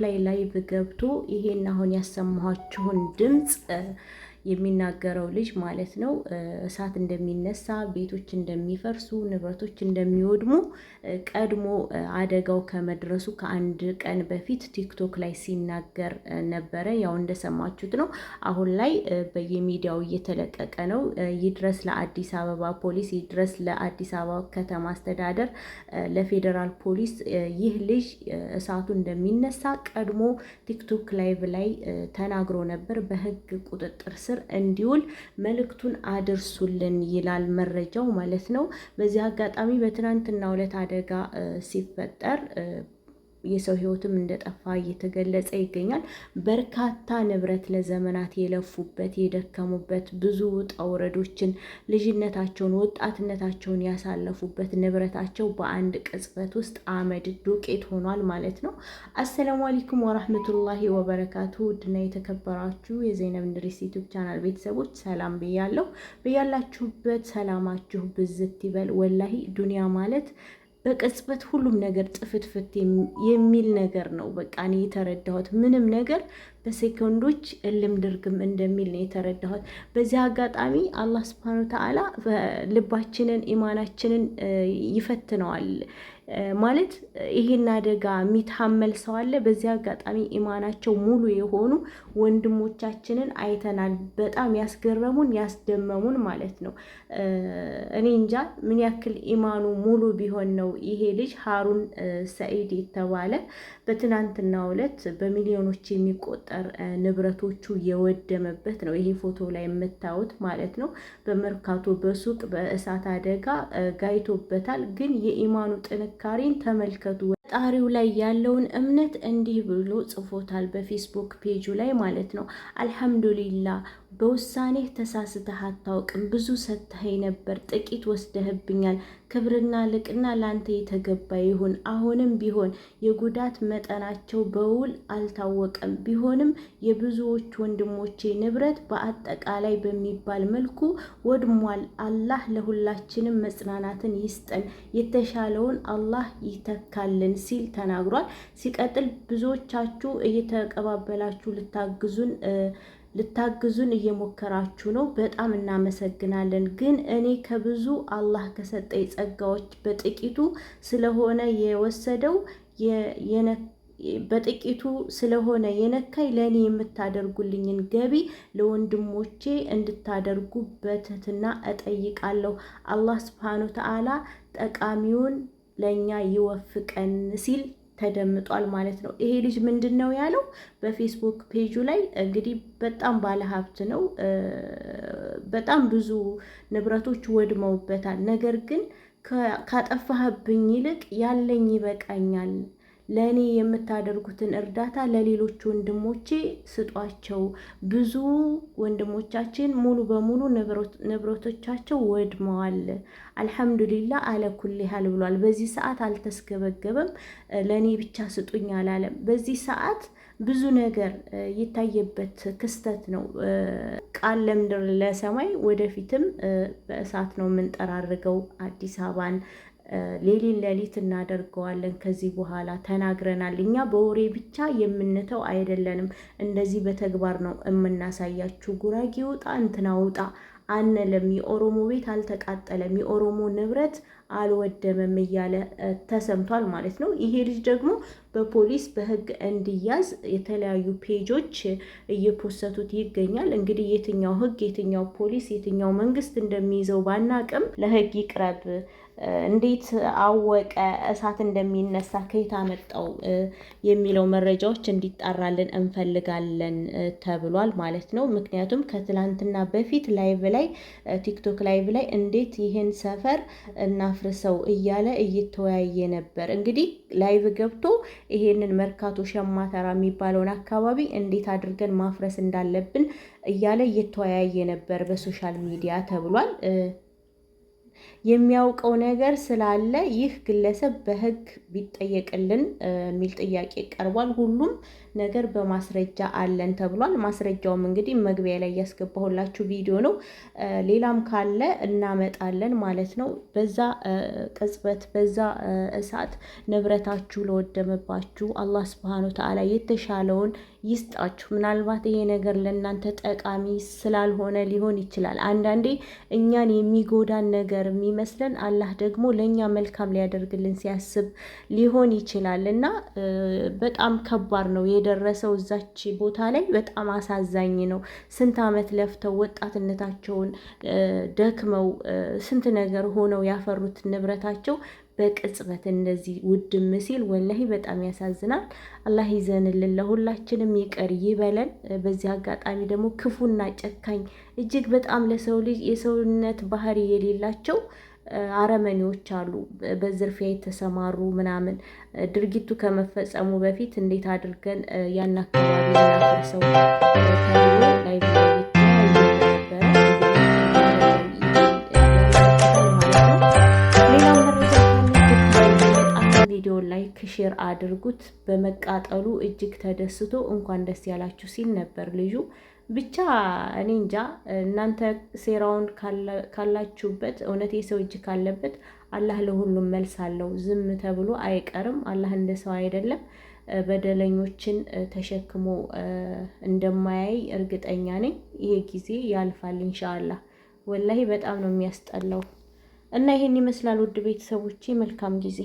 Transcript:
ላይ ላይቭ ገብቶ ይሄን አሁን ያሰማኋችሁን ድምፅ የሚናገረው ልጅ ማለት ነው እሳት እንደሚነሳ፣ ቤቶች እንደሚፈርሱ፣ ንብረቶች እንደሚወድሙ ቀድሞ አደጋው ከመድረሱ ከአንድ ቀን በፊት ቲክቶክ ላይ ሲናገር ነበረ። ያው እንደሰማችሁት ነው። አሁን ላይ በየሚዲያው እየተለቀቀ ነው። ይድረስ ለአዲስ አበባ ፖሊስ፣ ይድረስ ለአዲስ አበባ ከተማ አስተዳደር፣ ለፌዴራል ፖሊስ ይህ ልጅ እሳቱ እንደሚነሳ ቀድሞ ቲክቶክ ላይቭ ላይ ተናግሮ ነበር። በህግ ቁጥጥር ስር እንዲውል መልእክቱን አድርሱልን ይላል መረጃው ማለት ነው። በዚህ አጋጣሚ በትናንትናው ዕለት አደጋ ሲፈጠር የሰው ህይወትም እንደጠፋ እየተገለጸ ይገኛል። በርካታ ንብረት ለዘመናት የለፉበት የደከሙበት ብዙ ውጣ ውረዶችን ልጅነታቸውን ወጣትነታቸውን ያሳለፉበት ንብረታቸው በአንድ ቅጽበት ውስጥ አመድ ዱቄት ሆኗል ማለት ነው። አሰላሙ አለይኩም ወራህመቱላሂ ወበረካቱ። ውድና የተከበራችሁ የዘይነብ እንድሪስ ዩቲዩብ ቻናል ቤተሰቦች ሰላም ብያለሁ። በያላችሁበት ሰላማችሁ ብዝት ይበል። ወላሂ ዱንያ ማለት በቅጽበት ሁሉም ነገር ጥፍትፍት የሚል ነገር ነው። በቃ እኔ የተረዳሁት ምንም ነገር በሴኮንዶች እልም ድርግም እንደሚል ነው የተረዳሁት። በዚህ አጋጣሚ አላህ ሱብሓነሁ ወተዓላ ልባችንን ኢማናችንን ይፈትነዋል ማለት ይሄን አደጋ የሚታመል ሰው አለ። በዚህ አጋጣሚ ኢማናቸው ሙሉ የሆኑ ወንድሞቻችንን አይተናል። በጣም ያስገረሙን ያስደመሙን ማለት ነው። እኔ እንጃ ምን ያክል ኢማኑ ሙሉ ቢሆን ነው ይሄ ልጅ ሀሩን ሰኢድ የተባለ በትናንትናው ዕለት በሚሊዮኖች የሚቆጠር ንብረቶቹ የወደመበት ነው። ይሄ ፎቶ ላይ የምታዩት ማለት ነው። በመርካቶ በሱቅ በእሳት አደጋ ጋይቶበታል። ግን የኢማኑ ጥንካሬን ተመልከቱ። ጣሪው ላይ ያለውን እምነት እንዲህ ብሎ ጽፎታል በፌስቡክ ፔጁ ላይ ማለት ነው። አልሐምዱሊላህ በውሳኔህ ተሳስተህ አታውቅም። ብዙ ሰጥተኸኝ ነበር፣ ጥቂት ወስደህብኛል። ክብርና ልቅና ላንተ የተገባ ይሁን። አሁንም ቢሆን የጉዳት መጠናቸው በውል አልታወቀም። ቢሆንም የብዙዎች ወንድሞቼ ንብረት በአጠቃላይ በሚባል መልኩ ወድሟል። አላህ ለሁላችንም መጽናናትን ይስጠን፣ የተሻለውን አላህ ይተካልን ሲል ተናግሯል። ሲቀጥል ብዙዎቻችሁ እየተቀባበላችሁ ልታግዙን እየሞከራችሁ ነው። በጣም እናመሰግናለን። ግን እኔ ከብዙ አላህ ከሰጠኝ ጸጋዎች በጥቂቱ ስለሆነ የወሰደው በጥቂቱ ስለሆነ የነካይ ለእኔ የምታደርጉልኝን ገቢ ለወንድሞቼ እንድታደርጉ በትህትና እጠይቃለሁ። አላህ ሱብሓነሁ ወተዓላ ጠቃሚውን ለእኛ ይወፍቀን ሲል ተደምጧል ማለት ነው። ይሄ ልጅ ምንድን ነው ያለው በፌስቡክ ፔጁ ላይ? እንግዲህ በጣም ባለሀብት ነው። በጣም ብዙ ንብረቶች ወድመውበታል። ነገር ግን ካጠፋህብኝ ይልቅ ያለኝ ይበቃኛል። ለእኔ የምታደርጉትን እርዳታ ለሌሎች ወንድሞቼ ስጧቸው። ብዙ ወንድሞቻችን ሙሉ በሙሉ ንብረቶቻቸው ወድመዋል። አልሐምዱሊላህ አለ ኩል ሀል ብሏል። በዚህ ሰዓት አልተስገበገበም። ለእኔ ብቻ ስጡኝ አላለም። በዚህ ሰዓት ብዙ ነገር የታየበት ክስተት ነው። ቃል ለምድር ለሰማይ፣ ወደፊትም በእሳት ነው የምንጠራርገው አዲስ አበባን። ሌሊት እናደርገዋለን። ከዚህ በኋላ ተናግረናል። እኛ በወሬ ብቻ የምንተው አይደለንም። እንደዚህ በተግባር ነው የምናሳያችሁ። ጉራጌ ውጣ እንትና ውጣ አንለም። የኦሮሞ ቤት አልተቃጠለም፣ የኦሮሞ ንብረት አልወደመም እያለ ተሰምቷል ማለት ነው። ይሄ ልጅ ደግሞ በፖሊስ በህግ እንዲያዝ የተለያዩ ፔጆች እየፖሰቱት ይገኛል። እንግዲህ የትኛው ህግ የትኛው ፖሊስ የትኛው መንግስት እንደሚይዘው ባናቅም ለህግ ይቅረብ። እንዴት አወቀ እሳት እንደሚነሳ ከየት አመጣው የሚለው መረጃዎች እንዲጣራልን እንፈልጋለን ተብሏል ማለት ነው። ምክንያቱም ከትላንትና በፊት ላይቭ ላይ ቲክቶክ ላይቭ ላይ እንዴት ይህን ሰፈር እናፍርሰው እያለ እየተወያየ ነበር። እንግዲህ ላይቭ ገብቶ ይሄንን መርካቶ ሸማተራ የሚባለውን አካባቢ እንዴት አድርገን ማፍረስ እንዳለብን እያለ እየተወያየ ነበር በሶሻል ሚዲያ ተብሏል። የሚያውቀው ነገር ስላለ ይህ ግለሰብ በህግ ቢጠየቅልን የሚል ጥያቄ ቀርቧል። ሁሉም ነገር በማስረጃ አለን ተብሏል። ማስረጃውም እንግዲህ መግቢያ ላይ ያስገባሁላችሁ ቪዲዮ ነው። ሌላም ካለ እናመጣለን ማለት ነው። በዛ ቅጽበት በዛ እሳት ንብረታችሁ ለወደመባችሁ አላህ ሱብሃነሁ ወተዓላ የተሻለውን ይስጣችሁ። ምናልባት ይሄ ነገር ለእናንተ ጠቃሚ ስላልሆነ ሊሆን ይችላል። አንዳንዴ እኛን የሚጎዳን ነገር የሚመስለን አላህ ደግሞ ለእኛ መልካም ሊያደርግልን ሲያስብ ሊሆን ይችላል እና በጣም ከባድ ነው የደረሰው እዛች ቦታ ላይ። በጣም አሳዛኝ ነው። ስንት ዓመት ለፍተው ወጣትነታቸውን ደክመው ስንት ነገር ሆነው ያፈሩት ንብረታቸው በቅጽበት እንደዚህ ውድም ሲል ወላሂ በጣም ያሳዝናል። አላህ ይዘንልን፣ ለሁላችንም ይቅር ይበለን። በዚህ አጋጣሚ ደግሞ ክፉና ጨካኝ እጅግ በጣም ለሰው ልጅ የሰውነት ባህሪ የሌላቸው አረመኔዎች አሉ። በዝርፊያ የተሰማሩ ምናምን ድርጊቱ ከመፈጸሙ በፊት እንዴት አድርገን ያን አካባቢ እናፈርሰው ተብሎ ላይ ቪዲዮ ላይክ ሼር አድርጉት። በመቃጠሉ እጅግ ተደስቶ እንኳን ደስ ያላችሁ ሲል ነበር ልጁ። ብቻ እኔ እንጃ እናንተ ሴራውን ካላችሁበት፣ እውነት የሰው እጅ ካለበት አላህ ለሁሉም መልስ አለው። ዝም ተብሎ አይቀርም። አላህ እንደ ሰው አይደለም። በደለኞችን ተሸክሞ እንደማያይ እርግጠኛ ነኝ። ይሄ ጊዜ ያልፋል ኢንሻአላህ። ወላሂ በጣም ነው የሚያስጠላው እና ይሄን ይመስላል ውድ ቤተሰቦቼ። መልካም ጊዜ